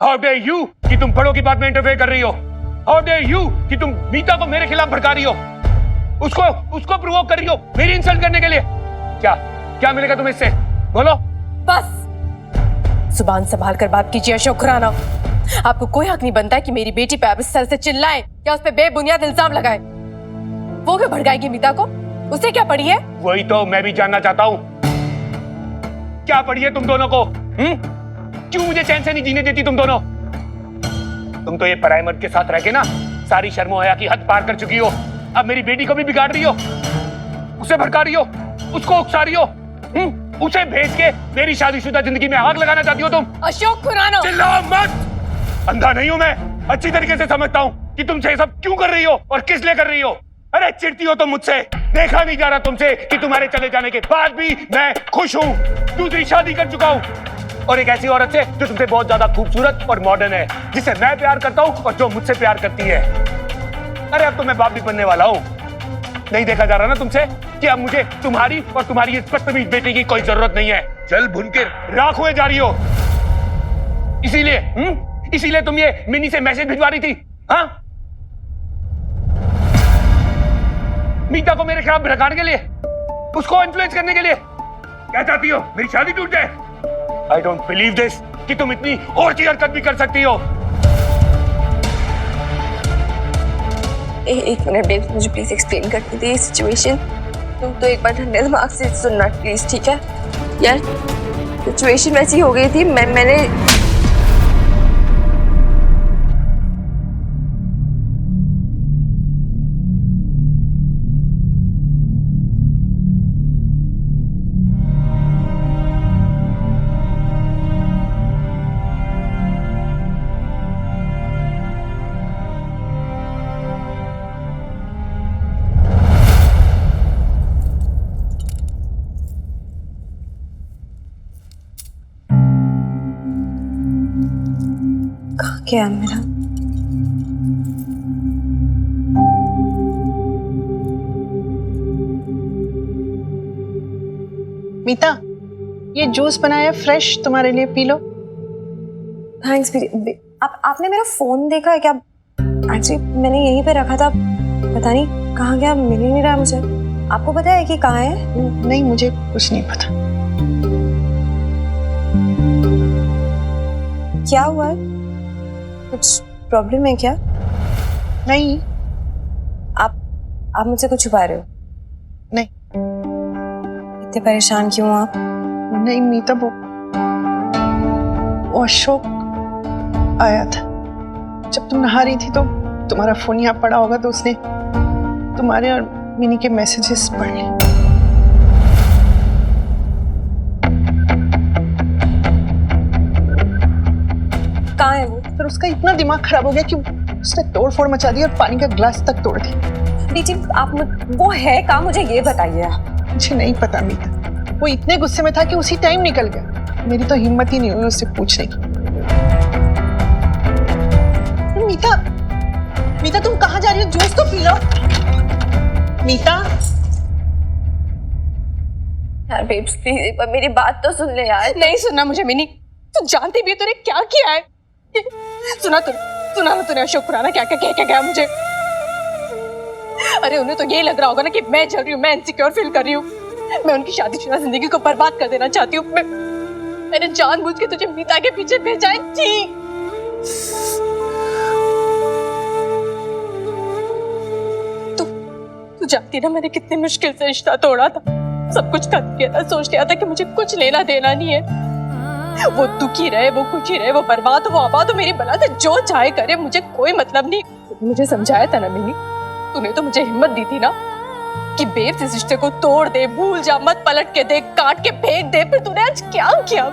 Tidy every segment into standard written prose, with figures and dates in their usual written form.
How dare you कि तुम बड़ों की बात में इंटरफेयर कर रही हो? हाउ डेयर यू कि तुम मीता को मेरे खिलाफ भड़का रही हो, उसको प्रोवोक कर रही हो मेरी इंसल्ट करने के लिए? क्या क्या मिलेगा तुम्हें इससे? बोलो। बस जुबान संभाल कर बात कीजिए अशोक खुराना। आपको कोई हक नहीं बनता कि मेरी बेटी पे आप इस तरह से चिल्लाएं या उस पे बेबुनियाद इल्जाम लगाएं। वो क्यों भड़काएगी मीता को? उसे क्या पड़ी है? वही तो मैं भी जानना चाहता हूँ, क्या पड़ी है तुम दोनों को? क्यों मुझे चैन से नहीं जीने देती तुम दोनों? तुम तो ये पराये मर्द के साथ रह के ना सारी शर्मो हया की हद पार कर चुकी हो। अब मेरी बेटी को भी बिगाड़ रही हो, उसे भड़का रही हो, उसको उकसा रही हो, उसे भेज के मेरी शादीशुदा जिंदगी में आग लगाना चाहती हो तुम। अशोक खुराना, चिल्लाओ मत। अंधा नहीं हूं मैं, अच्छी तरीके से समझता हूँ कि तुम ये सब क्यों कर रही हो और किस लिए कर रही हो। अरे चिढ़ती हो तो मुझसे, देखा नहीं जा रहा तुमसे कि तुम्हारे चले जाने के बाद भी मैं खुश हूँ, दूसरी शादी कर चुका हूँ और एक ऐसी औरत से जो तुमसे बहुत ज्यादा खूबसूरत और मॉडर्न है, जिसे मैं प्यार करता हूँ और जो मुझसे प्यार करती है। अरे अब तो मैं बाप भी बनने वाला हूँ, नहीं देखा जा रहा ना तुमसे कि अब मुझे तुम्हारी और तुम्हारी इस बदतमीज बेटी की कोई जरूरत नहीं है। जल भुन के राख हुए जा रही हो। इसीलिए तुम ये मिनी से मैसेज भिजवा रही थी? हाँ, मीता को मेरे खिलाफ भड़काने के लिए, उसको इन्फ्लुएंस करने के लिए। क्या चाहती हो, मेरी शादी टूट जाए? आई डोंट बिलीव दिस कि तुम इतनी और सी हरकत भी कर सकती हो। एक मिनट बेब, मुझे प्लीज एक्सप्लेन करने दे सिचुएशन। तुम तो एक बार ठंडे दिमाग से सुनना प्लीज, ठीक है यार? सिचुएशन वैसी हो गई थी, मैंने क्या है मेरा? मीता, ये जूस बनाया फ्रेश तुम्हारे लिए, पी लो। थैंक्स। आपने मेरा फोन देखा है क्या? एक्चुअली मैंने यहीं पे रखा था, पता नहीं कहाँ गया, मिल ही नहीं रहा मुझे। आपको पता है कि कहाँ है? नहीं, मुझे कुछ नहीं पता। क्या हुआ है? कुछ प्रॉब्लम है क्या? नहीं। आप मुझसे कुछ छुपा रहे हो? नहीं। इतने परेशान क्यों आप? नहीं मीता, वो अशोक आया था। जब तुम नहा रही थी तो तुम्हारा फोन यहाँ पड़ा होगा, तो उसने तुम्हारे और मिनी के मैसेजेस पढ़ लिए। कहाँ है वो? फिर उसका इतना दिमाग खराब हो गया कि उसने तोड़ फोड़ मचा दी और पानी का ग्लास तक तोड़ दिया। दीदी वो है कहाँ, मुझे ये बताइए आप। मुझे नहीं पता मीता, वो इतने गुस्से में था कि उसी टाइम निकल गया। मेरी तो हिम्मत ही नहीं हुई उससे पूछने की। मीता तुम कहाँ जा रही हो? जूस तो पी लो। मीता यार बेब्स प्लीज एक बार मेरी बात तो सुन ले यार। नहीं सुनना मुझे मिनी, तू जानती भी है तूने क्या किया है। सुना ना तूने अशोक खुराना क्या क्या कह गया मुझे। अरे उन्हें तो ये लग रहा होगा ना कि मैं जल रही हूँ, मैं इनसिक्योर फील कर रही हूँ, मैं उनकी शादीशुदा जिंदगी को बर्बाद कर देना चाहती हूँ। मैंने जानबूझ के तुझे मीता के पीछे भेजा है। ठीक, तू जानती ना मैंने कितनी मुश्किल से रिश्ता तोड़ा था, सब कुछ कर दिया था, सोच लिया था कि मुझे कुछ लेना देना नहीं है। वो दुखी रहे, वो खुशी रहे, वो बर्बाद हो, वो आबाद हो, मेरी बला से जो चाहे करे, मुझे कोई मतलब नहीं। मुझे समझाया था ना मिनी, तूने तो मुझे हिम्मत दी थी ना कि बेब इस रिश्ते को तोड़ दे, भूल जा, मत पलट के देख, काट के फेंक दे। फिर तूने आज क्या किया?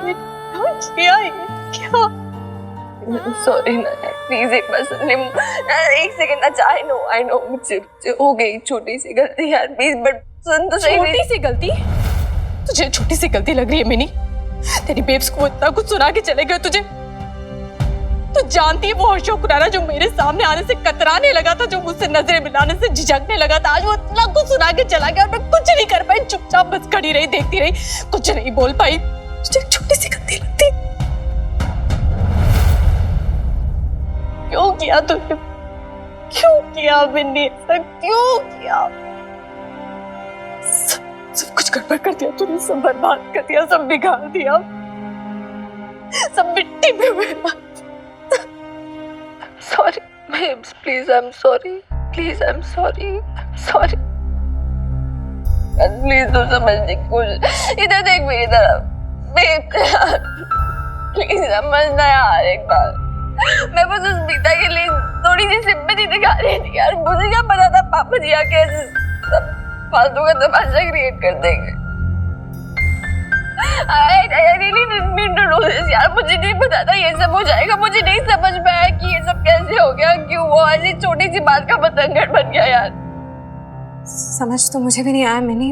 क्या? सॉरी ना प्लीज एक बार सुन ले, एक सेकंड। आई नो मुझसे हो गई छोटी सी गलती यार, प्लीज बट सुन तो सही। छोटी सी गलती? तुझे छोटी सी गलती लग रही है मिनी? तेरी बेब्स को इतना कुछ सुना के चले गए तुझे। तू जानती है वो अशोक खुराना जो मेरे सामने आने से कतराने लगा था, जो मुझसे नजरें मिलाने से झिझकने लगा था, आज वो इतना कुछ सुना के चला गया और मैं कुछ नहीं कर पाई, चुपचाप बस खड़ी रही, देखती रही, कुछ नहीं बोल पाई। तुझे एक छोटी सी गलती लगती। किया तूने? क्यों किया मिन्नी? ऐसा क्यों किया? सब कुछ गड़बड़ कर दिया तूने, सब बर्बाद कर दिया, सब बिगाड़ दिया, सब मिट्टी में मिला। Sorry, babes, please, I'm sorry. Please, I'm sorry. Sorry. Please तू समझने की कोशिश, इधर देख मेरी तरफ। बेब प्लीज समझना यार एक बार। मैं बस उस मीता के लिए थोड़ी सी सिंपैथी दिखा रही थी यार। मुझे क्या पता था पापा जी आके सब फालतू का तमाशा क्रिएट कर देंगे। I really didn't mean to do this यार। मुझे नहीं पता था ये सब हो जाएगा। मुझे नहीं समझ में आया कि ये सब कैसे हो गया, क्यों वो ऐसी छोटी सी बात का बतंगड़ बन गया यार। समझ तो मुझे भी नहीं आया मैंने।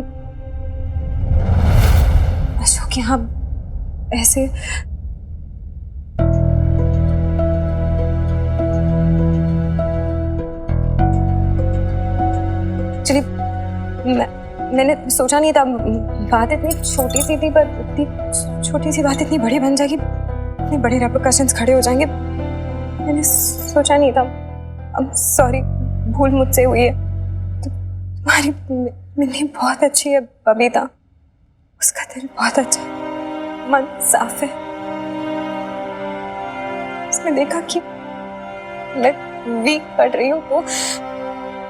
अशोक यहाँ ऐसे चलिए, मैंने सोचा नहीं था बात इतनी छोटी सी थी, पर इतनी छोटी सी बात इतनी बड़ी बन जाएगी, इतने बड़े रेपरकशंस खड़े हो जाएंगे, मैंने सोचा नहीं था। I'm सॉरी, भूल मुझसे हुई है। तुम्हारी मिन्नी बहुत अच्छी है बबीता, उसका दिल बहुत अच्छा है, मन साफ है। उसने देखा कि मैं वीक पड़ रही हूँ तो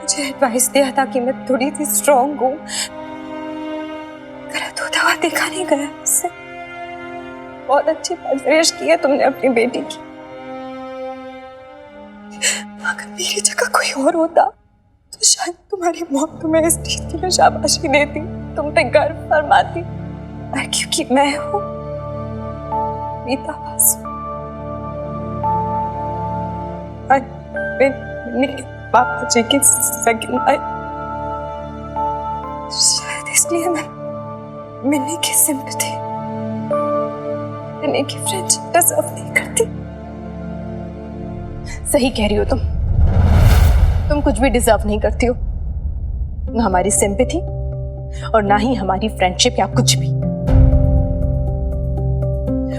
मुझे एडवाइस दिया था कि मैं थोड़ी सी स्ट्रॉन्ग हूँ। गलत होता हुआ देखा नहीं गया उससे। बहुत अच्छी परवरिश की है तुमने अपनी बेटी की। अगर मेरी जगह कोई और होता तो शायद तुम्हारी मौत तुम्हें इस चीज के लिए शाबाशी देती, तुम पे गर्व फरमाती, पर क्योंकि मैं हूँ मीता बस मेरे पापा जी की सेकंड वाइफ, शायद इसलिए मैं मिन्नी की सिंपैथी, मिन्नी की फ्रेंडशिप डिजर्व नहीं करती। सही कह रही हो तुम कुछ भी डिजर्व नहीं करती हो, ना हमारी सिंपैथी और ना ही हमारी फ्रेंडशिप या कुछ भी।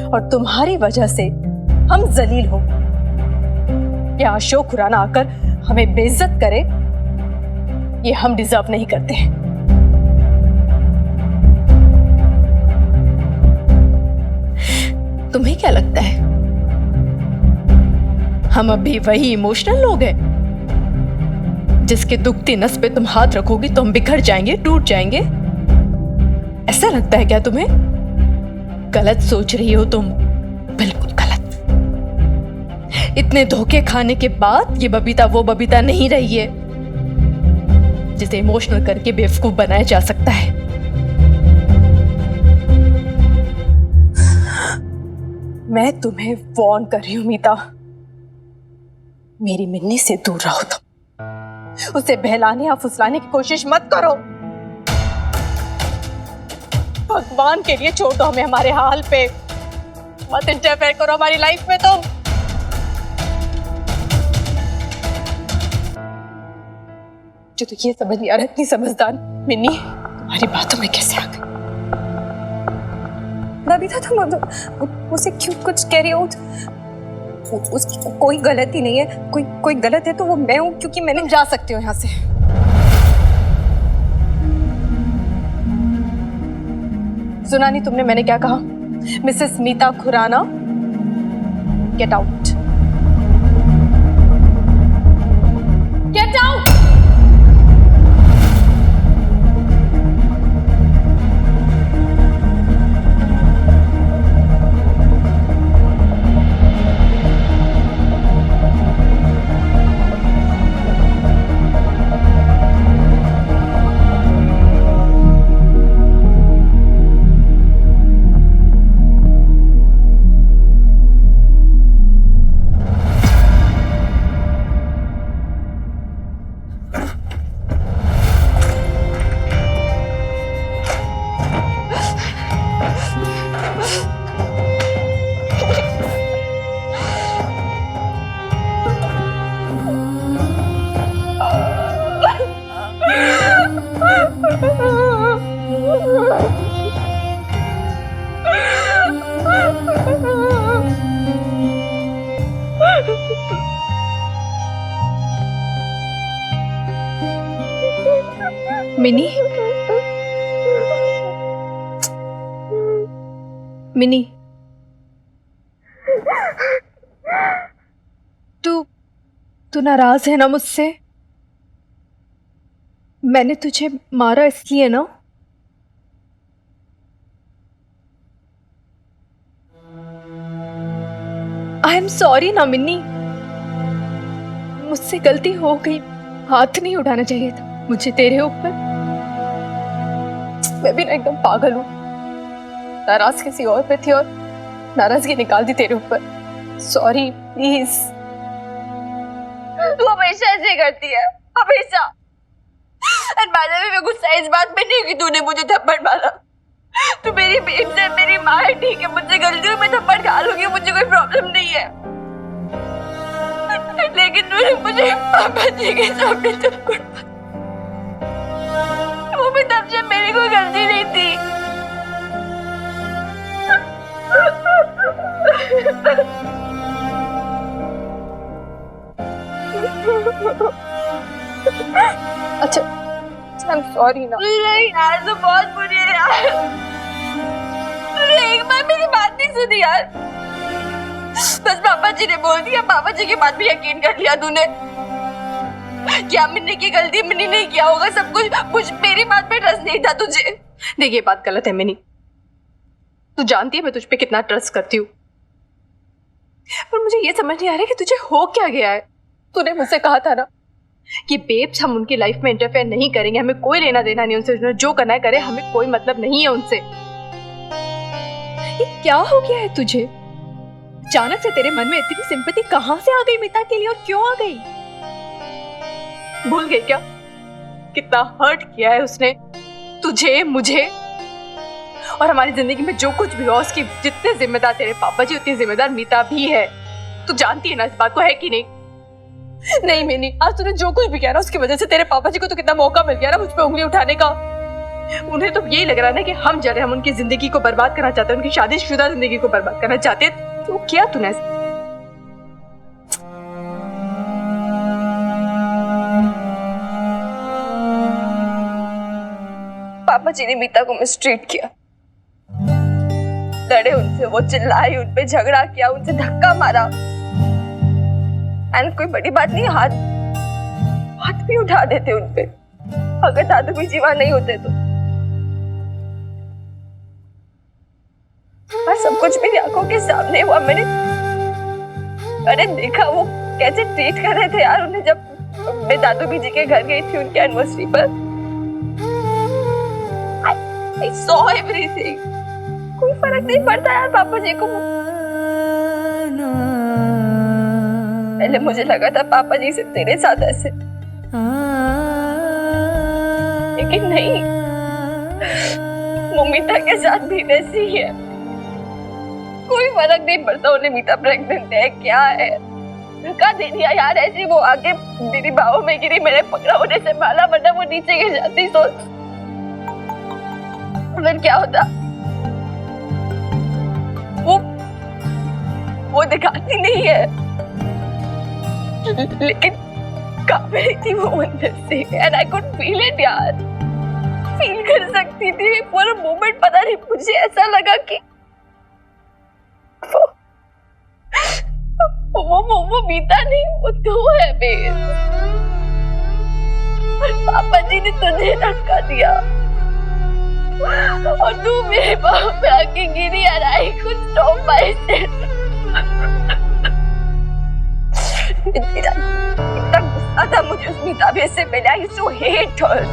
और तुम्हारी वजह से हम जलील हो या अशोक खुराना आकर हमें बेइज्जत करे, ये हम डिजर्व नहीं करते हैं। तुम्हें क्या लगता है हम अभी वही इमोशनल लोग हैं जिसके दुखती नस पे तुम हाथ रखोगी तो हम बिखर जाएंगे, टूट जाएंगे? ऐसा लगता है क्या तुम्हें? गलत सोच रही हो तुम, बिल्कुल गलत। इतने धोखे खाने के बाद ये बबीता वो बबीता नहीं रही है जिसे इमोशनल करके बेवकूफ बनाया जा सकता है। मैं तुम्हें वार्न कर रही हूं मीता, मेरी मिन्नी से दूर रहो तुम। उसे बहलाने या फुसलाने की कोशिश मत करो। भगवान के लिए छोड़ दो हमें हमारे हाल पे, मत इंटरफेयर करो हमारी लाइफ में तुम। जो तो ये समझ नहीं आ रहा, इतनी समझदार मिन्नी तुम्हारी बातों में कैसे आ गई? बबीता तुम उसे क्यों कुछ कह रही हो? उसकी कोई गलती नहीं है, कोई गलत है तो वो मैं हूं, क्योंकि मैंने। तुम जा सकते हो यहां से। सुना नहीं तुमने मैंने क्या कहा? Mrs Meeta Khurana, get out, get out. Mini, Mini, तू नाराज है ना मुझसे? मैंने तुझे मारा इसलिए ना? आई एम सॉरी ना मिन्नी, मुझसे गलती हो गई, हाथ नहीं उठाना चाहिए था मुझे तेरे ऊपर। मैं भी ना एकदम पागल हूँ, नाराज किसी और पे थी और नाराजगी निकाल दी तेरे ऊपर। Sorry please. तू हमेशा ऐसे करती है, हमेशा। और बाद में मैं गुस्सा इस बात पे नहीं कि तूने मुझे थप्पड़ मारा। तू मेरी बेब से मेरी माँ है, ठीक है, मुझसे गलती हुई, मैं थप्पड़ खा लूंगी, मुझे कोई प्रॉब्लम नहीं है। लेकिन तूने मुझे पापा जी के सामने थप्पड़ मारा, वो भी तब जब मेरी कोई गलती नहीं थी। अच्छा आई एम सॉरी ना। नहीं यार, तो बहुत बुरी है यार। तूने एक बार मेरी बात नहीं सुनी यार। बस पापा जी ने बोल दिया, पापा जी की बात भी यकीन कर लिया तूने। क्या मिन्नी की गलती, मिन्नी नहीं किया होगा सब कुछ मेरी बात पे ट्रस्ट नहीं था तुझे। देखिए बात गलत है मिनी, तू जानती है मैं तुझ पे कितना ट्रस्ट करती हूँ, पर मुझे ये समझ नहीं आ रहा कि तुझे हो क्या गया है। तूने मुझसे कहा था ना कि बेब्स हम उनकी लाइफ में इंटरफेयर नहीं करेंगे, हमें कोई लेना देना नहीं उनसे, जो करना है करे, हमें कोई मतलब नहीं है उनसे। ये क्या हो गया है तुझे? अचानक से तेरे मन में इतनी सिंपैथी कहां से आ गई मीता के लिए और क्यों आ गई? भूल गई क्या कितना हर्ट किया है उसने तुझे, मुझे और हमारी जिंदगी में जो कुछ भी हो उसकी जितने जिम्मेदार तेरे पापा जी उतनी जिम्मेदार मीता भी है। तू जानती है ना इस बात को, है कि नहीं? नहीं मिनी, आज तूने जो कुछ भी किया ना उसकी वजह से तेरे पापा जी को तो कितना मौका मिल गया ना मुझ पे उंगली उठाने का। उन्हें तो यही लग रहा है ना कि हम जरे हम उनकी जिंदगी को बर्बाद करना चाहते हैं, उनकी शादीशुदा जिंदगी को बर्बाद करना चाहते हैं। तो क्या तूने पापा जी ने मीता को मिसट्रीट किया, लड़े उनसे, वो चिल्लाई, उन पे झगड़ा किया, उनसे धक्का मारा। एंड कोई बड़ी बात नहीं, हाथ भी उठा देते उन पे अगर दादू भी जीवा नहीं होते तो। और सब कुछ मेरी आंखों के सामने हुआ। मैंने देखा वो कैसे ट्रीट कर रहे थे यार उन्हें, जब मैं दादू भी जी के घर गई थी उनके एनिवर्सरी पर। I saw everything. कोई फर्क नहीं पड़ता यार पापा जी को। पहले मुझे लगा था पापा जी से तेरे साथ ऐसे, लेकिन नहीं, वो मीता के साथ भी वैसी ही है। कोई फर्क नहीं पड़ता उन्हें मीता प्रेग्नेंट है क्या है, धक्का दे दिया यार ऐसे, वो आगे मेरी बाहों में गिरी, मैंने पकड़ा उन्हें संभाला, वरना वो नीचे गिर जाती। सोच फिर क्या होता। वो दिखाती नहीं है, लेकिन कांप रही थी वो अंदर से, and I could feel it यार, फील कर सकती थी। for a moment पता नहीं मुझे ऐसा लगा कि वो मीता नहीं, वो तू है बेस। पापा जी ने तुझे धक्का दिया और तू मेरे बाहों पे आके गिरी यार। I could stop myself। इतना गुस्सा था मुझे उस मीता बेस से पहले। I used to hate her।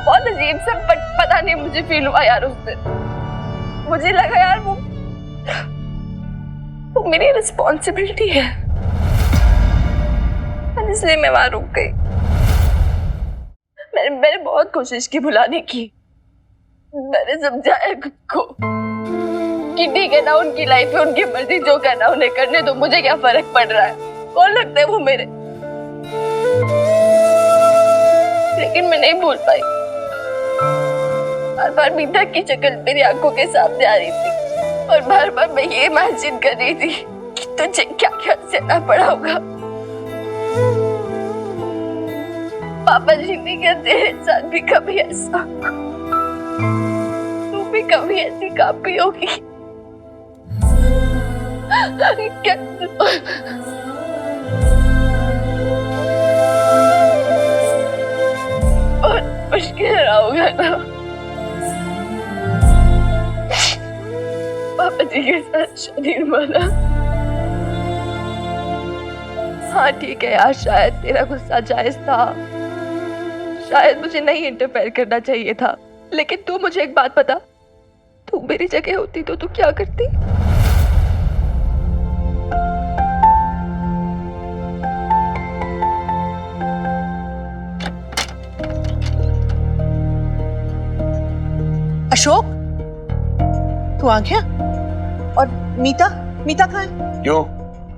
बहुत अजीब सा पता नहीं मुझे फील हुआ यार उस दिन। मुझे लगा यार वो मेरी रिस्पॉन्सिबिलिटी है, इसलिए मैं वहां रुक गई। मैंने बहुत कोशिश की भुलाने की, मैंने समझाया खुद को कि ठीक है ना, उनकी लाइफ है, उनकी मर्जी, जो करना उन्हें करने दो, मुझे क्या फर्क पड़ रहा है, कौन लगता है वो मेरे। लेकिन मैं नहीं भूल पाई, बार बार मीता की शक्ल मेरी आंखों के सामने आ रही थी और बार बार मैं ये इमेजिन कर रही थी कि तुझे क्या क्या सहना पड़ा होगा। पापा जी ने क्या तेरे साथ भी कभी ऐसा, तू भी कभी ऐसी कापी होगी क्या? बहुत मुश्किल रहा होगा ना पापा जी के साथ शादी निभाना। हाँ ठीक है यार, शायद तेरा गुस्सा जायज था, शायद मुझे नहीं इंटरफेयर करना चाहिए था, लेकिन तू मुझे एक बात बता, तू मेरी जगह होती तो तू क्या करती? अशोक, तू आ गया? और मीता, मीता कहाँ है? क्यों,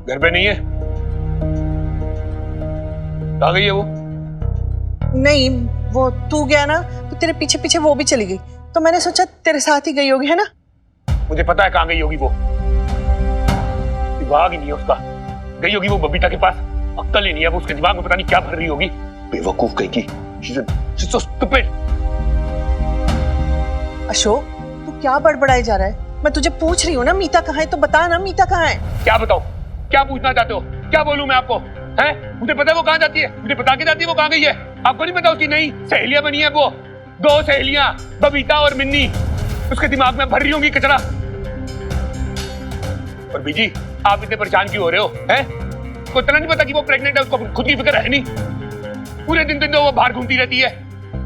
घर पे नहीं है? कहाँ गई है वो? नहीं, वो तू गया ना तो तेरे पीछे पीछे वो भी चली गई, तो मैंने सोचा तेरे साथ ही गई होगी, है ना? मुझे पता है कहाँ गई होगी वो। दिमाग ही नहीं है उसका। गई होगी वो बबीता के पास, अक्ल ही नहीं है वो, उसके दिमाग में पता नहीं क्या भर रही होगी। बेवकूफ कहीं की। She's so stupid। अशोक, तू क्या बड़बड़ाए जा रहा है? मैं तुझे पूछ रही हूँ ना मीता कहाँ है, तो बता ना मीता कहाँ है। क्या बताऊं? क्या पूछना चाहते हो? क्या बोलूं मैं आपको? हैं? मुझे पता है वो कहाँ जाती है, मुझे बता के जाती है वो कहाँ गई है। आपको नहीं पता उसकी नई सहेलियां बनी है वो, 2 सहेलियां, बबीता और मिन्नी। उसके दिमाग में भर रही होंगी कचरा। और बीजी, आप इतने परेशान क्यों हो रहे हो? हैं? को इतना नहीं पता कि वो प्रेग्नेंट है, उसको खुद की फिक्र है नहीं। पूरे दिन दिन तो वो बाहर घूमती रहती है,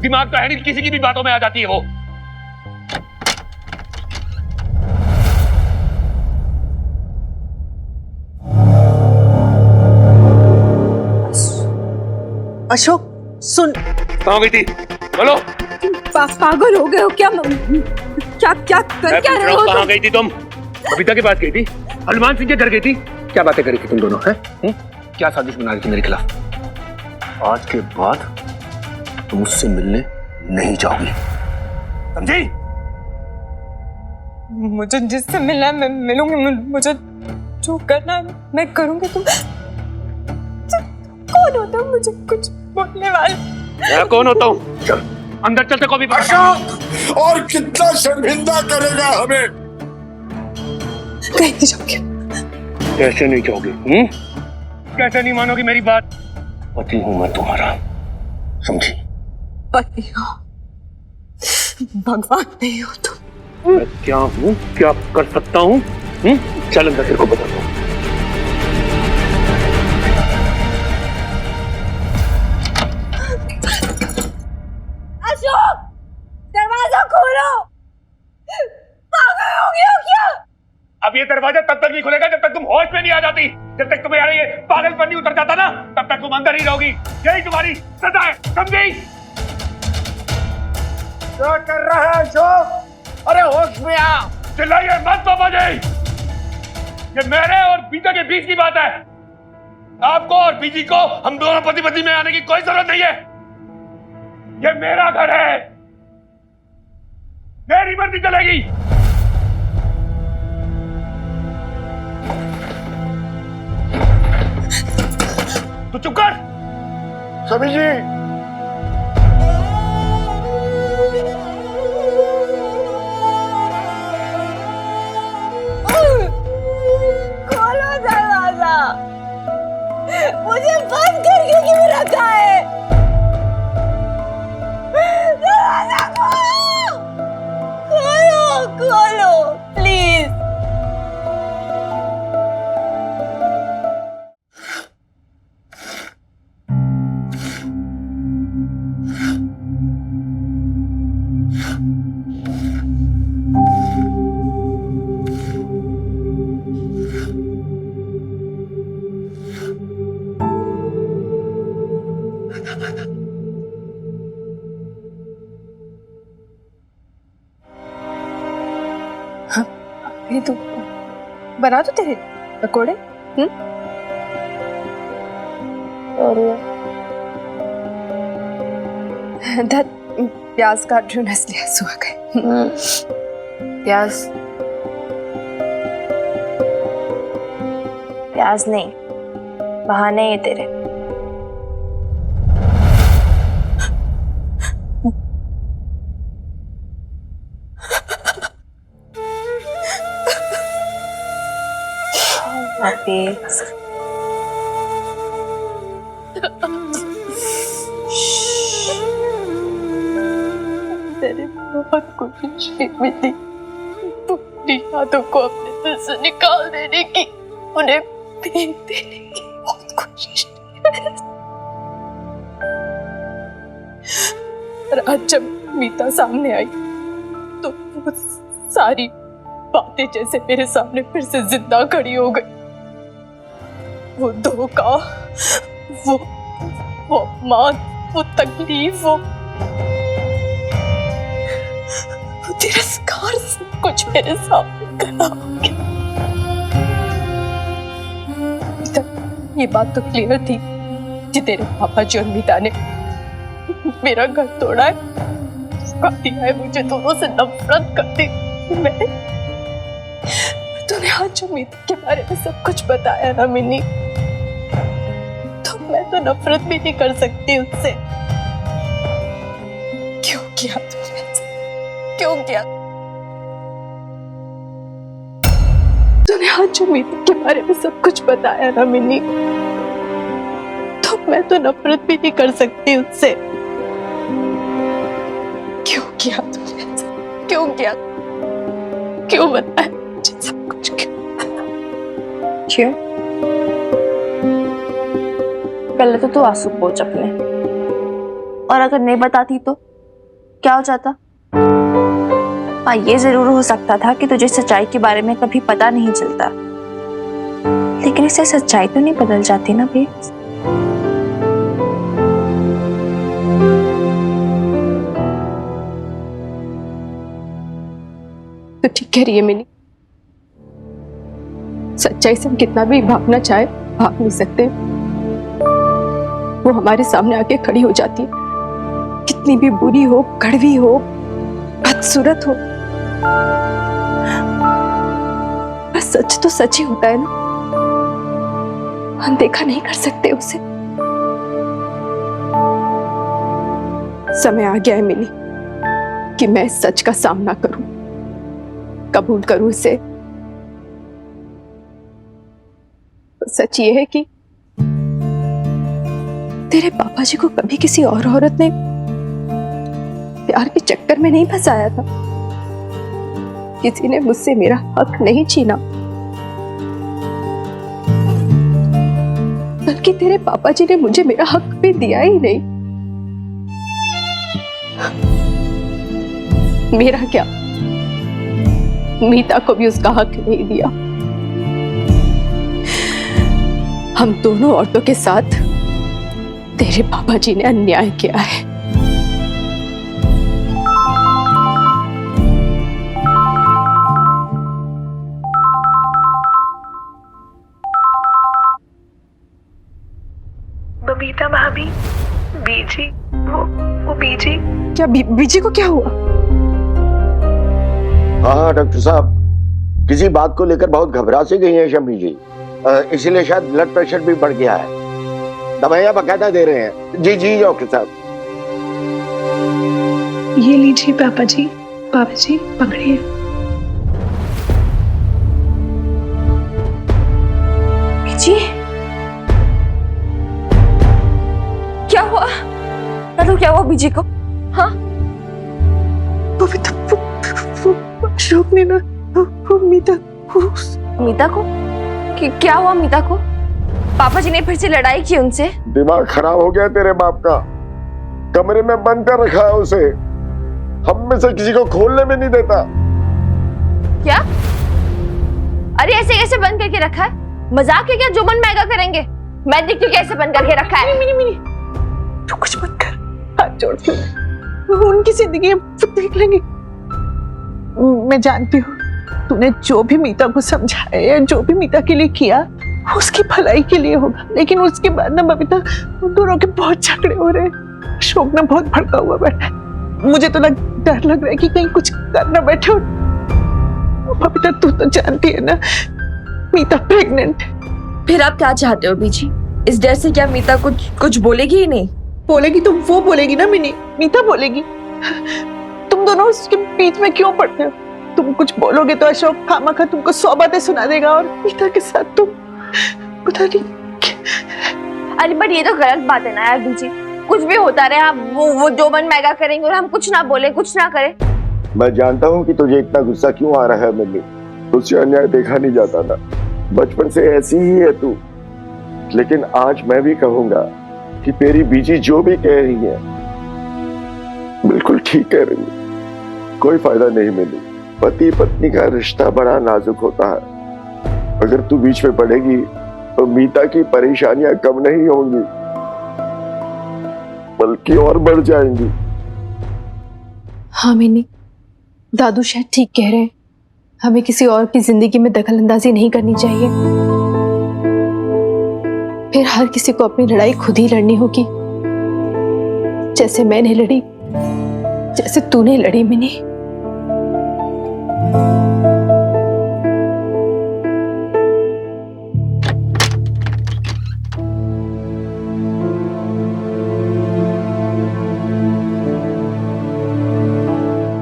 दिमाग तो है नहीं, किसी की भी बातों में आ जाती है वो। अशोक सुन, कहाँ गई थी? बोलो। पागल हो गए हो क्या? क्या क्या कर क्या रहे हो? कहाँ गई थी तुम? बबीता के पास गई थी? हनुमान सिंह के घर गई थी? क्या बातें करी थी तुम दोनों? हैं? क्या साजिश बना रही थी मेरे खिलाफ? आज के बाद तुम मुझसे मिलने नहीं जाओगी, समझी? मुझे जिससे मिलना है मैं मिलूंगी, मुझे जो करना है मैं करूंगी। तुम कौन होता है मुझे कुछ बोलने वाला? मैं कौन होता हूँ? चल अंदर चलते को भी। अशोक, और कितना शर्मिंदा करेगा हमें? कहीं नहीं जाओगे। कैसे नहीं जाओगे? कैसे नहीं मानोगी मेरी बात? पति हूं मैं तुम्हारा, समझी? पति हो, भगवान नहीं हो तुम। मैं क्या हूँ, क्या कर सकता हूँ? चल अंदर, तेरे को बताता हूँ। अशोक, दरवाजा खोलो, पागल हो गए हो क्या? अब ये दरवाजा तब तक नहीं खुलेगा जब तक तुम होश में नहीं आ जाती। जब तक तुम्हें ये पागलपन नहीं उतर जाता ना, तब तक तुम अंदर ही रहोगी। यही तुम्हारी सजा है, समझी? क्या कर रहा है अशोक? अरे होश में आ। चिल्लाइए मत पापा जी, ये मेरे और बीता के बीच की बात है। आपको और बीजी को हम दोनों पति पत्नी में आने की कोई जरूरत नहीं है। ये मेरा घर है, मेरी मर्जी चलेगी। तू चुप कर। सभी जी, खोलो दरवाजा, मुझे बंद करके क्यों रखा है? दरवाजा खोलो, खोलो खोलो प्लीज। ये तू बना तो तेरे पकोड़े। धत प्याज काट रही हूँ इसलिए आंसू आ गए। प्याज प्याज नहीं, बहाने हैं तेरे। आते तेरे बहुत कोशिश की मिली अपनी यादों को अपने दिल से निकाल देने की, उन्हें फेंक देने की बहुत कोशिश की। और आज जब मीता सामने आई तो वो सारी बातें जैसे मेरे सामने फिर से जिंदा खड़ी हो गई। वो धोखा, वो अपमान, वो तकलीफ, वो तिरस्कार, सब कुछ मेरे सामने खड़ा हो गया। ये बात तो क्लियर थी कि तेरे पापा जी और मीता ने मेरा घर तोड़ा है, दिया है मुझे दोनों से नफरत करती। तूने आज जो मीता के बारे में सब कुछ बताया ना मिनी, तो मैं तो नफरत भी नहीं कर सकती उससे। क्यों किया तूने? क्यों किया? तूने आज जो मीता के बारे में सब कुछ बताया ना मिनी, तो मैं तो नफरत भी नहीं कर सकती उससे। क्यों किया तूने? क्यों किया? क्यों बताया मुझे सब कुछ? क्यों? पहले तो तू आंसू पोंछ अपने, और अगर नहीं बताती तो क्या हो जाता? हाँ, ये जरूर हो सकता था कि तुझे सच्चाई के बारे में कभी पता नहीं चलता, लेकिन इससे सच्चाई तो नहीं बदल जाती ना भी। तो ठीक कह रही है मिनी, सच्चाई से हम कितना भी भागना चाहे भाग नहीं सकते। वो हमारे सामने आके खड़ी हो जाती है, कितनी भी बुरी हो, कड़वी हो, बदसूरत हो। बस सच तो सच ही होता है ना, अनदेखा नहीं कर सकते उसे। समय आ गया है मिनी कि मैं सच का सामना करूं, कबूल करूं इसे। सच ये है कि तेरे पापा जी को कभी किसी और औरत ने प्यार के चक्कर में नहीं फंसाया था। किसी ने मुझसे मेरा हक नहीं छीना, बल्कि तेरे पापा जी ने मुझे मेरा हक भी दिया ही नहीं। मेरा क्या, मीता को भी उसका हक नहीं दिया। हम दोनों औरतों के साथ तेरे पापा जी ने अन्याय किया है। बबीता भाभी, बीजी, वो बीजी। क्या बीजी को क्या हुआ? हाँ डॉक्टर साहब, किसी बात को लेकर बहुत घबरा सी गई हैं शम्मी जी, इसीलिए शायद ब्लड प्रेशर भी बढ़ गया है। दवाइयाँ बकायदा दे रहे हैं। जी जी डॉक्टर साहब। ये लीजिए पापा जी पकड़िए। जी क्या हुआ? तो क्या हुआ बीजी को? हाँ, अशोक ने ना मीता को क्या हुआ? मीता को पापा जी ने फिर से लड़ाई की उनसे? दिमाग खराब हो गया तेरे बाप का, कमरे में बंद कर रखा है उसे, हम में से किसी को खोलने में नहीं देता। क्या? अरे ऐसे कैसे बंद करके रखा है? मजाक है क्या? जो मन में आएगा करेंगे। मैं देखती हूँ कैसे बंद करके रखा है। मिनी तू कुछ मत कर, हाथ जोड़ के, उनकी जिंदगी देख लेंगे। मैं जानती हूँ तूने जो भी मीता को समझाया, जो भी मीता के लिए किया, उसकी भलाई के लिए होगा, लेकिन उसके बाद ना बबीता, उन दोनों के बहुत झगड़े हो रहे हैं। अशोक ना बहुत भड़का हुआ बैठा है। मुझे तो डर लग रहा है कि कहीं कुछ कर ना बैठे। बबीता तू तो जानती है ना, मीता प्रेग्नेंट है। फिर आप क्या चाहते हो बीजी? इस डर से क्या मीता कुछ बोलेगी ही नहीं? बोलेगी तो वो बोलेगी ना मिनी, मीता बोलेगी। तुम दोनों उसके बीच में क्यों पड़ते हो? तुम कुछ बोलोगे तो अशोक खामखा तुमको 100 बातें सुना देगा, और मीता के साथ तुम पता नहीं। अरे बट ये तो गलत बात है ना यार बीजी, कुछ भी होता रहे, हम वो जो मन मैगा करेंगे और हम कुछ ना बोले, कुछ ना करें। मैं जानता हूँ कि तुझे इतना गुस्सा क्यों आ रहा है मिन्नी, तुझसे अन्याय देखा नहीं जाता था, बचपन से ऐसी ही है तू। लेकिन आज मैं भी कहूंगा कि तेरी बीजी जो भी कह रही है बिल्कुल ठीक कह रही है। कोई फायदा नहीं मिली, पति पत्नी का रिश्ता बड़ा नाजुक होता है। अगर तू बीच में पड़ेगी तो मीता की परेशानियां कम नहीं होंगी बल्कि और बढ़ जाएंगी। हाँ मिनी, दादू शायद ठीक कह रहे हैं, हमें किसी और की जिंदगी में दखल अंदाजी नहीं करनी चाहिए। फिर हर किसी को अपनी लड़ाई खुद ही लड़नी होगी, जैसे मैंने लड़ी, जैसे तूने लड़ी मिनी।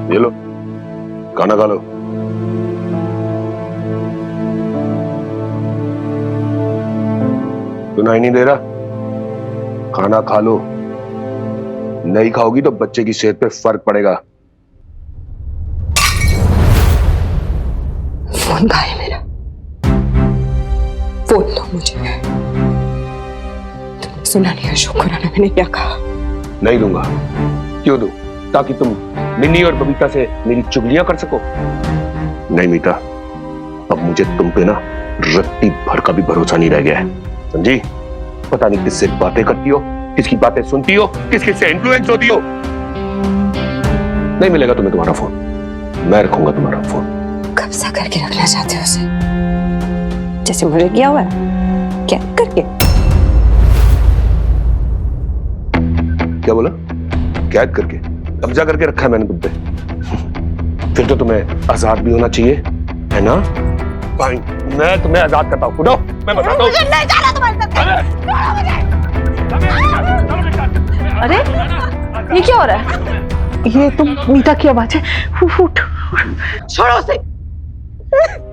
ये लो खाना खा लो। सुनाई नहीं दे रहा? खाना खा लो, नहीं खाओगी तो बच्चे की सेहत पे फर्क पड़ेगा। फोन कहाँ है मेरा? फोन दो मुझे। तुमने सुना नहीं अशोक खुराना मैंने क्या कहा? नहीं दूंगा। क्यों दूं? ताकि तुम मिन्नी और बबीता से मेरी चुगलियां कर सको? नहीं मीता, अब मुझे तुम पे ना रत्ती भर का भी भरोसा नहीं रह गया है, समझी? पता नहीं किससे बातें करती हो, किसकी बातें सुनती हो, किससे इन्फ्लुएंस होती हो। नहीं मिलेगा तुम्हें तुम्हारा फोन, मैं रखूंगा तुम्हारा फोन। कब्जा करके रखना चाहते हो उसे, जैसे मुझे किया हुआ है, क्या करके? क्या बोला? कैद करके? कब्जा करके रखा है मैंने तुम पे। फिर तो तुम्हें आजाद भी होना चाहिए, है ना? फाइन, मैं तुम्हें आजाद करता हूँ। उठो, मैं बताता हूँ। मुझे नहीं जाना तुम्हारे साथ। अरे ये क्या हो रहा है? ये तुम मीता की आवाज है। उठ, छोड़ो उसे,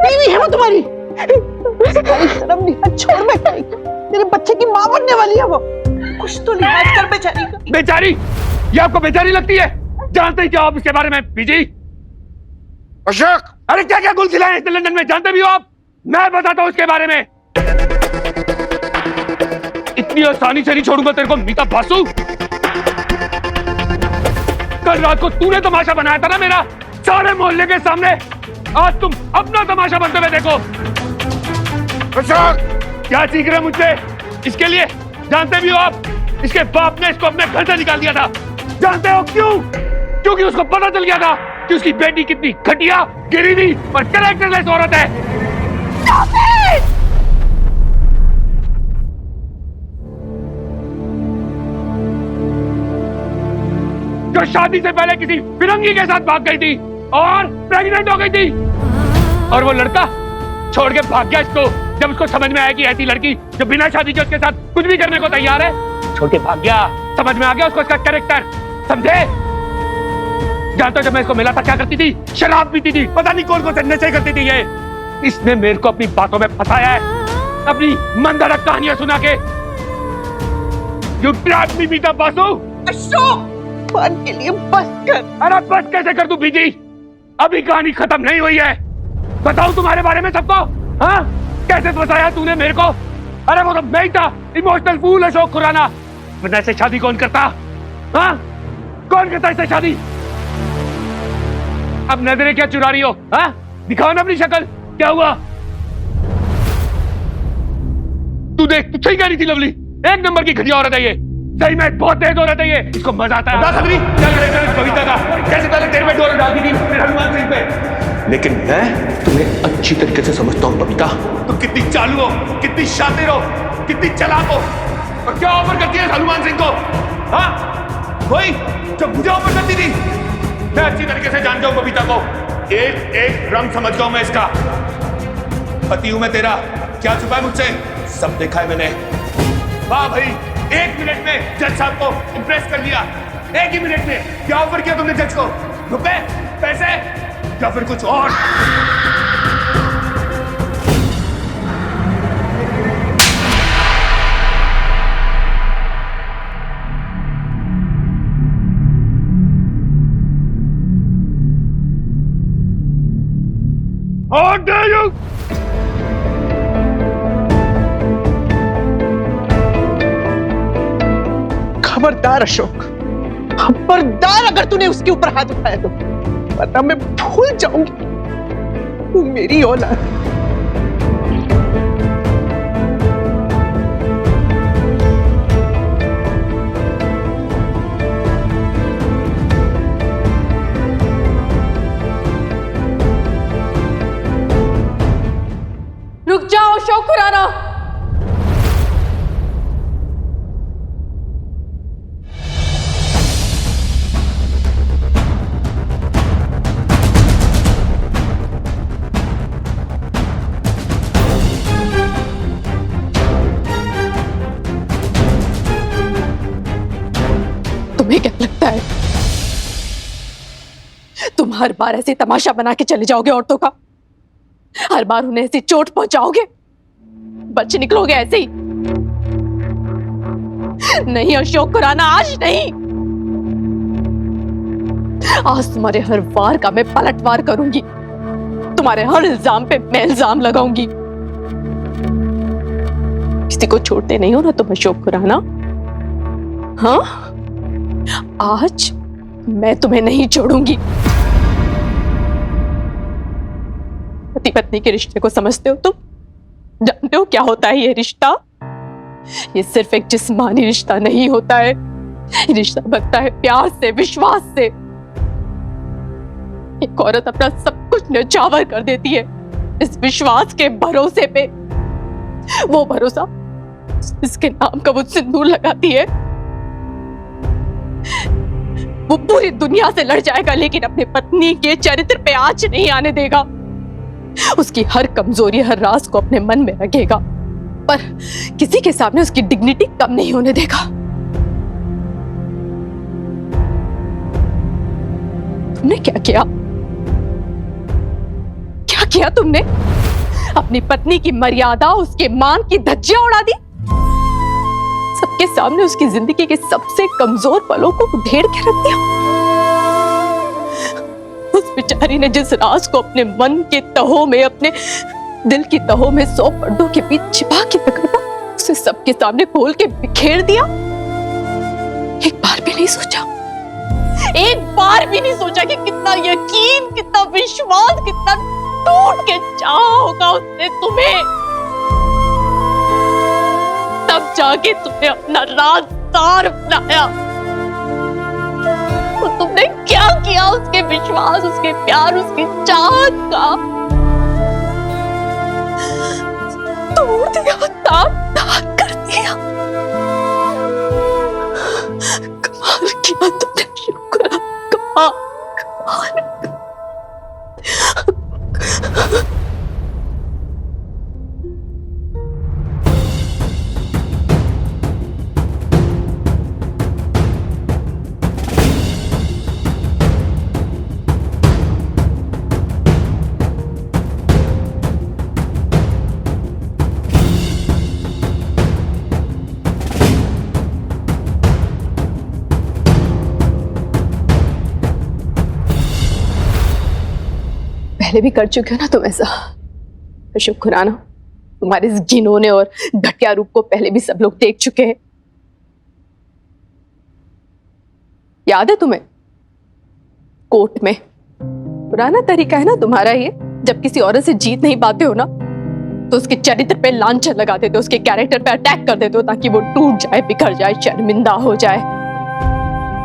बीवी है वो तुम्हारी। शर्म नहीं है, छोड़ बेचारी, तेरे बच्चे की माँ बनने वाली है वो। कुछ तो लिहाज कर बेचारी का। बेचारी? ये आपको बेचारी लगती है? जानते ही क्या आप इसके बारे में बीजी? अशोक, अरे क्या क्या गुल खिलाए इस लंदन में, जानते भी हो आप? मैं बताता हूँ इसके बारे में। इतनी आसानी से नहीं छोड़ूंगा तेरे को मीता बासु। कल रात को तूने तमाशा बनाया था ना मेरा, सारे मोहल्ले के सामने। आज तुम अपना तमाशा बनते हुए देखो। अशोक, क्या सीख रहे मुझसे? इसके लिए जानते भी हो आप, इसके बाप ने इसको अपने घर से निकाल दिया था। जानते हो क्यों? क्योंकि उसको पता चल गया था कि उसकी बेटी कितनी घटिया, गिरीदी और कैरेक्टरलेस औरत है। जो शादी से पहले किसी फिरंगी के साथ भाग गई थी और प्रेग्नेंट हो गई थी, और वो लड़का छोड़ के भाग गया इसको जब उसको समझ में आया कि ऐसी लड़की जो बिना शादी के उसके साथ कुछ भी करने को तैयार है, छोड़ के भाग गया। समझ में आ गया उसको इसका कैरेक्टर, समझे? जानते हो जब मैं इसको मिला था क्या करती थी? शराब पीती थी, पता नहीं कौन कौन से नशे करती थी ये। इसने मेरे को अपनी बातों में फंसाया है, अपनी मनगढ़ंत कहानियां सुना के। You trapped me, मीता बासु। अशोक, मान के लिए बस कर। अरे बस कैसे कर दूं बीजी? अभी कहानी खत्म नहीं हुई है। बताऊं तुम्हारे बारे में सबको? हाँ, कैसे फंसाया तूने मेरे को? अरे वो तो मैं ही था, इमोशनल फूल अशोक खुराना। वरना ऐसे शादी कौन करता? हाँ, कौन करता ऐसे शादी? अब नजरें क्या चुरा रही हो? हाँ, दिखाओ ना अपनी शक्ल, क्या हुआ? तू देख, तू सही कह रही थी लवली, एक नंबर की घटिया औरत है ये। सही में बहुत तेज औरत है ये, इसको मजा आता है। बता सकती क्या करेक्टर कविता का, कैसे पहले तेरे में डोर डाल दी थी फिर हनुमान सिंह पे। लेकिन मैं तुम्हें अच्छी तरीके से समझता हूं बबीता। तुम कितनी चालू हो, कितनी शातिर हो, कितनी चालाक हो, और क्या ऑफर करती है हनुमान सिंह को? हाँ, वही जो मुझे ऑफर करती थी। मैं अच्छी तरीके से जानता हूं बबीता को, एक एक रंग समझ गया हूं मैं इसका। पति हूं मैं तेरा, क्या छुपा है मुझसे? सब देखा है मैंने। वाह भाई, 1 मिनट में जज साहब को इंप्रेस कर लिया। 1 ही मिनट में क्या ऑफर किया तुमने जज को? रुपए, पैसे या फिर कुछ और? अशोक। खबरदार अशोक, खबरदार अगर तूने उसके ऊपर हाथ उठाया तो वरना मैं भूल जाऊंगी तू मेरी औलाद। रुक जाओ अशोक खुराना। तुम्हें क्या लगता है तुम हर बार ऐसे तमाशा बना के चले जाओगे औरतों का? हर बार उन्हें ऐसी चोट पहुंचाओगे, बच निकलोगे ऐसे ही? नहीं अशोक खुराना, आज नहीं। आज तुम्हारे हर वार का मैं पलटवार करूंगी। तुम्हारे हर इल्जाम पे मैं इल्जाम लगाऊंगी। किसी को छोड़ते नहीं हो ना तुम अशोक खुराना? हाँ, आज मैं तुम्हें नहीं छोड़ूंगी। पति पत्नी के रिश्ते को समझते हो तुम? जानते हो क्या होता है ये रिश्ता? ये सिर्फ एक जिस्मानी रिश्ता नहीं होता है। ये रिश्ता बनता है प्यार से, विश्वास से। एक औरत अपना सब कुछ न्यौछावर कर देती है इस विश्वास के भरोसे पे। वो भरोसा इसके नाम का वो सिंदूर लगाती है, वो पूरी दुनिया से लड़ जाएगा लेकिन अपनी पत्नी के चरित्र पे आंच नहीं आने देगा। उसकी हर कमजोरी, हर राज को अपने मन में रखेगा, पर किसी के सामने उसकी डिग्निटी कम नहीं होने देगा। तुमने क्या किया? क्या किया तुमने? अपनी पत्नी की मर्यादा, उसके मान की धज्जियां उड़ा दी। सबके सामने उसकी जिंदगी के सबसे कमजोर पलों को उधेड़ के रख दिया। उस बेचारी ने जिस राज को अपने मन के तहों में, अपने दिल की तहों में 100 पर्दों के बीच छिपा के रखा था, उसे सबके सामने खोल के बिखेर दिया। एक बार भी नहीं सोचा, एक बार भी नहीं सोचा कि कितना यकीन, कितना विश्वास, कितना टूट के चाहा होगा उसने तुम्हें। तब जाके तुमने अपना राज़दार अपनाया। तो तुमने क्या किया उसके विश्वास, उसके प्यार, उसकी चाहत का? तोड़ दिया, ताक कर दिया। कमाल किया तुमने शुक्र, कमाल। पहले भी कर चुके हो ना तुम ऐसा अशोक खुराना। तुम्हारे इस घिनौने और घटिया रूप को पहले भी सब लोग देख चुके हैं। याद है तुम्हें? कोर्ट में पुराना तरीका है ना तुम्हारा ये, जब किसी औरत से जीत नहीं पाते हो ना तो उसके चरित्र पे लांछन लगा देते हो, उसके कैरेक्टर पे अटैक कर देते हो ताकि वो टूट जाए, बिखर जाए, शर्मिंदा हो जाए।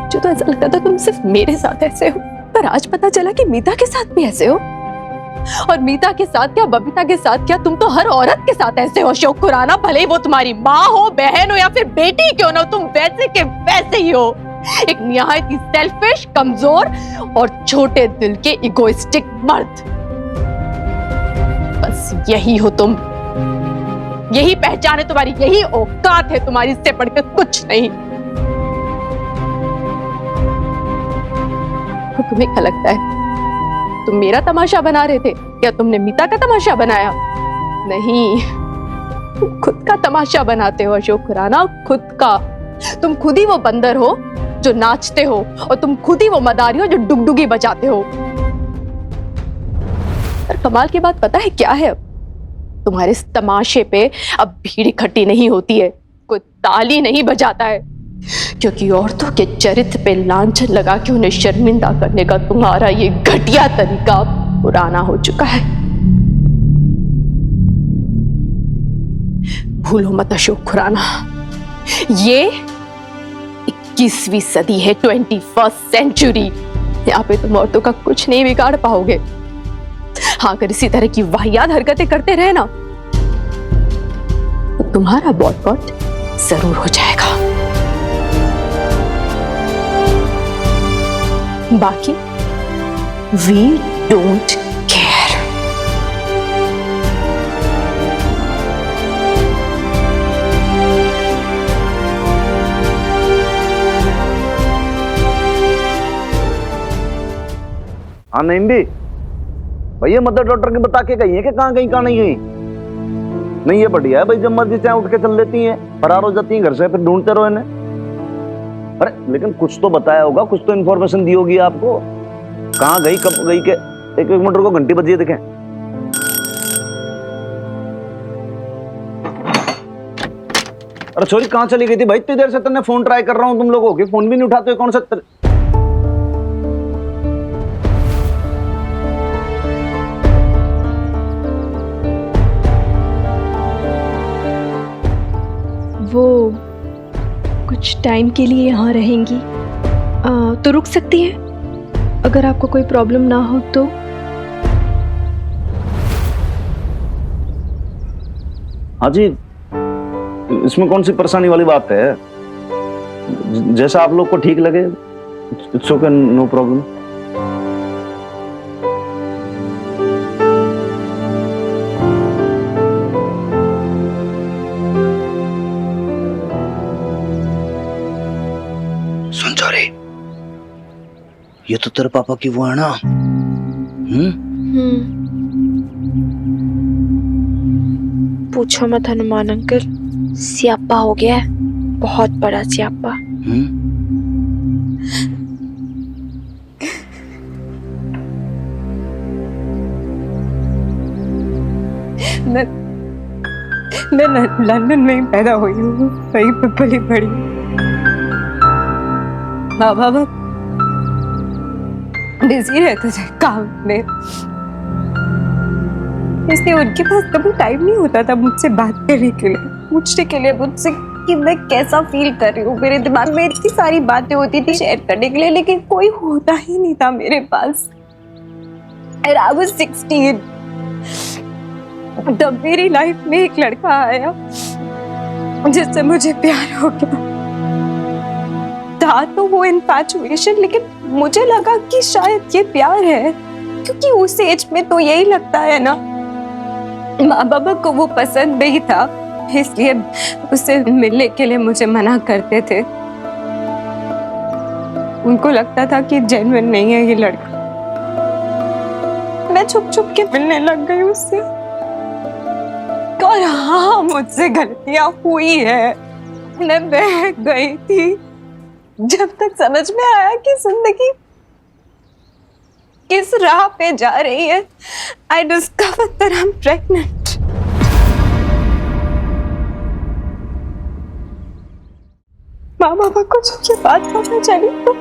जो तो ऐसा लगता था तुम सिर्फ मेरे साथ ऐसे हो, पर आज पता चला कि मीता के साथ भी ऐसे हो। और मीता के साथ क्या, बबीता के साथ क्या, तुम तो हर औरत के साथ ऐसे हो अशोक खुराना। भले ही वो तुम्हारी माँ हो, बहन हो या फिर बेटी क्यों ना, तुम वैसे के वैसे ही हो। एक निहायत ही सेल्फिश, कमजोर और छोटे दिल के इगोइस्टिक मर्द। बस यही हो तुम, यही पहचान है तुम्हारी, यही औकात है तुम्हारी, इससे बढ़कर कुछ नहीं। तो तुम्हें क्या लगता है तुम मेरा तमाशा बना रहे थे या तुमने मीता का तमाशा बनाया? नहीं, तुम खुद का तमाशा बनाते हो अशोक खुराना, खुद का। तुम खुद ही वो बंदर हो जो नाचते हो और तुम खुद ही वो मदारी हो जो डुगडुगी बजाते हो। और कमाल की बात पता है क्या है? अब तुम्हारे इस तमाशे पे अब भीड़ इकट्ठी नहीं होती है, कोई ताली नहीं बजाता है, क्योंकि औरतों के चरित्र पे लांछन लगा के उन्हें शर्मिंदा करने का तुम्हारा ये घटिया तरीका पुराना हो चुका है। भूलो मत अशोक खुराना, ये 21वीं सदी है, 21st सेंचुरी। यहाँ पे तुम औरतों का कुछ नहीं बिगाड़ पाओगे। हाँ, अगर इसी तरह की वाहियात हरकतें करते रहे ना तो तुम्हारा बॉयकॉट जरूर हो जाएगा। बाकी वी डोंट केयर। हाँ नहीं भी भैया, मदर डॉक्टर के बता के गई है कि कहाँ गई कहाँ नहीं गई। नहीं, ये बढ़िया है भाई, जब मर्जी चाहे उठ के चल लेती हैं, फरार हो जाती हैं घर से, फिर ढूंढते रहो इन्हें। अरे लेकिन कुछ तो बताया होगा, कुछ तो इन्फॉर्मेशन दी होगी आपको, कहाँ गई कब गई के। एक मिनट रुको, घंटी बजी है, देखें। अरे छोरी कहाँ चली गई थी भाई? इतनी देर से तुमने फोन ट्राई कर रहा हूँ तुम लोगों के, फोन भी नहीं उठाते हो, कौन सा वो कुछ टाइम के लिए यहाँ रहेंगी, तो रुक सकती है अगर आपको कोई प्रॉब्लम ना हो तो। हाँ जी, इसमें कौन सी परेशानी वाली बात है? जैसा आप लोग को ठीक लगे, इट्स ओके, नो प्रॉब्लम। सुन चौरे, ये तो तेरे पापा की वो है ना? पूछो मत हनुमान अंकल, स्यापा हो गया है, बहुत बड़ा स्यापा। मैं लंदन में ही पैदा हुई हूँ, वहीं पे पली बड़ी। माँ बाबा बिजी रहते थे काम में, इसलिए उनके पास कभी टाइम नहीं होता था मुझसे बात करने के लिए, पूछने के लिए मुझसे कि मैं कैसा फील कर रही हूँ। मेरे दिमाग में इतनी सारी बातें होती थी शेयर करने के लिए, लेकिन कोई होता ही नहीं था मेरे पास। And I was 16 तब मेरी लाइफ में एक लड़का आया जिससे मुझे प्यार हो गया। था तो वो इन्फैचुएशन, लेकिन मुझे लगा कि शायद ये प्यार है, क्योंकि उस एज में तो यही लगता है ना। माँ बाबा को वो पसंद नहीं था, इसलिए उससे मिलने के लिए मुझे मना करते थे। उनको लगता था कि जेन्युइन नहीं है ये लड़का। मैं छुप छुप के मिलने लग गई उससे। और हाँ, मुझसे गलतियां हुई है, मैं बह गई थी। जब तक समझ में आया कि जिंदगी किस राह पे जा रही है, I discovered that I'm pregnant. माँ बाबा को जब ये बात पता चली तो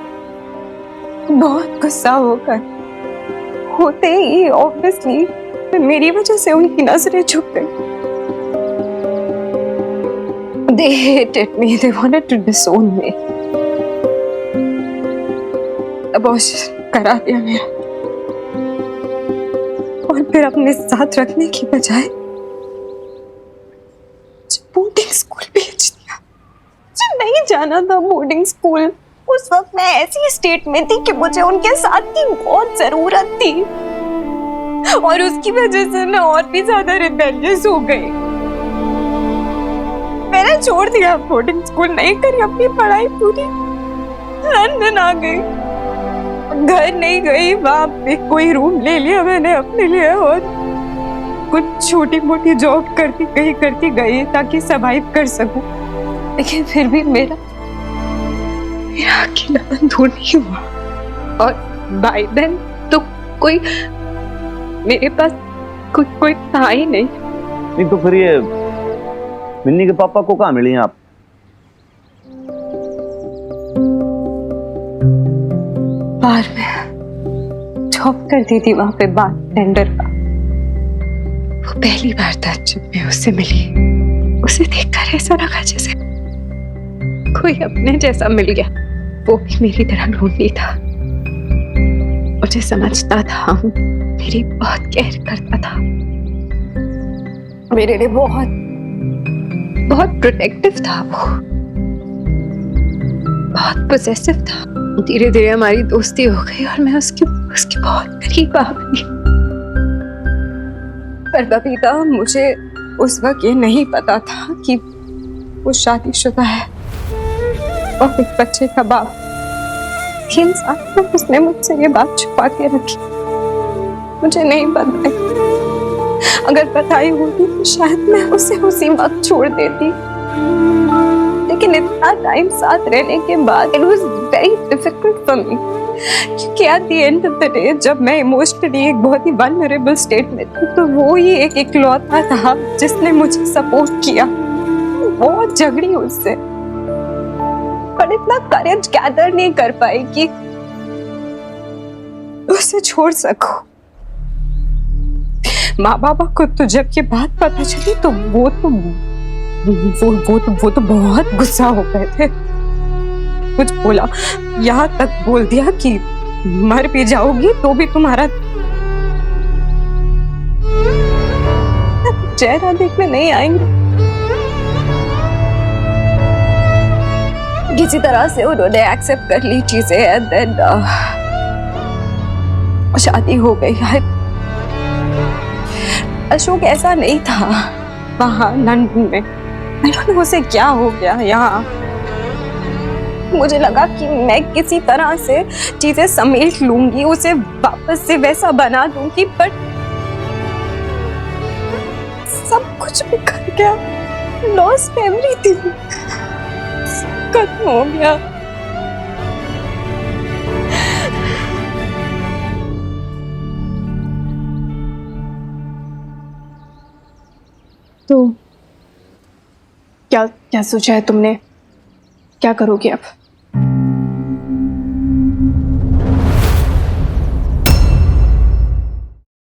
बहुत गुस्सा होते ही ऑब्वियसली मेरी वजह से उनकी नजरें झुक गई। They hated me. They wanted to disown me. Abortion करा दिया मेरा, और फिर अपने साथ रखने की बजाय बोर्डिंग स्कूल भेज दिया। मुझे नहीं जाना था बोर्डिंग स्कूल। उस वक्त मैं ऐसी स्टेट में थी कि मुझे उनके साथ की बहुत जरूरत थी, और उसकी वजह से मैं और भी ज्यादा रिबेलियस हो गई। मैंने छोड़ दिया बोर्डिंग स्कूल, नहीं करी अपनी पढ़ाई पूरी, लंदन आ गई। घर नहीं गई, वहां पे कोई रूम ले लिया मैंने अपने लिए, और कुछ छोटी मोटी जॉब करती गई ताकि सरवाइव कर सकूं। लेकिन फिर भी मेरा अकेलापन दूर नहीं हुआ। और बाय देन तो कोई मेरे पास कोई था ही नहीं। नहीं तो फिर ये मिन्नी के पापा को कहाँ मिली आप? बाहर में जॉब करती थी, वहां पे बारटेंडर का। वो पहली बार था जब मैं उससे मिली। उसे देखकर ऐसा लगा जैसे कोई अपने जैसा मिल गया। वो भी मेरी तरह लोनली था, मुझे समझता था, मेरी बहुत केयर करता था, मेरे लिए बहुत बहुत प्रोटेक्टिव था। वो बहुत पोसेसिव था। धीरे धीरे हमारी दोस्ती हो गई और मैं उसकी बहुत करीब आ गई। पर बबीता, मुझे उस वक्त ये नहीं पता था कि वो शादीशुदा है और एक बच्चे का बाप। 3 साल तक उसने मुझसे ये बात छुपा के रखी। मुझे नहीं पता, अगर पता ही होती तो शायद मैं उसे उसी वक्त छोड़ देती। लेकिन इतना टाइम साथ रहने के बाद it was very difficult for me, क्योंकि at the end of the day जब मैं इमोशनली एक बहुत ही vulnerable स्टेट में थी, तो वो ही एक इकलौता था जिसने मुझे सपोर्ट किया। बहुत झगड़ी उससे, पर इतना करेज गैदर नहीं कर पाई कि उसे छोड़ सकूं। माँ बाबा को तो जब ये बात पता चली तो वो तो बहुत गुस्सा हो गए थे। कुछ बोला, यहाँ तक बोल दिया कि मर भी जाओगी तो भी तुम्हारा चेहरा देखने नहीं आएंगे। किसी तरह से उन्होंने एक्सेप्ट कर ली चीजें एंड देन शादी हो गई। अशोक ऐसा नहीं था वहां लंदन में। I don't know उसे क्या हो गया यहाँ। मुझे लगा कि मैं किसी तरह से चीजें समेट लूंगी, उसे वापस से वैसा बना दूंगी, पर सब कुछ बिखर गया। लॉस्ट एवरीथिंग, खत्म हो गया। तो क्या सोचा है तुमने? क्या करोगे अब?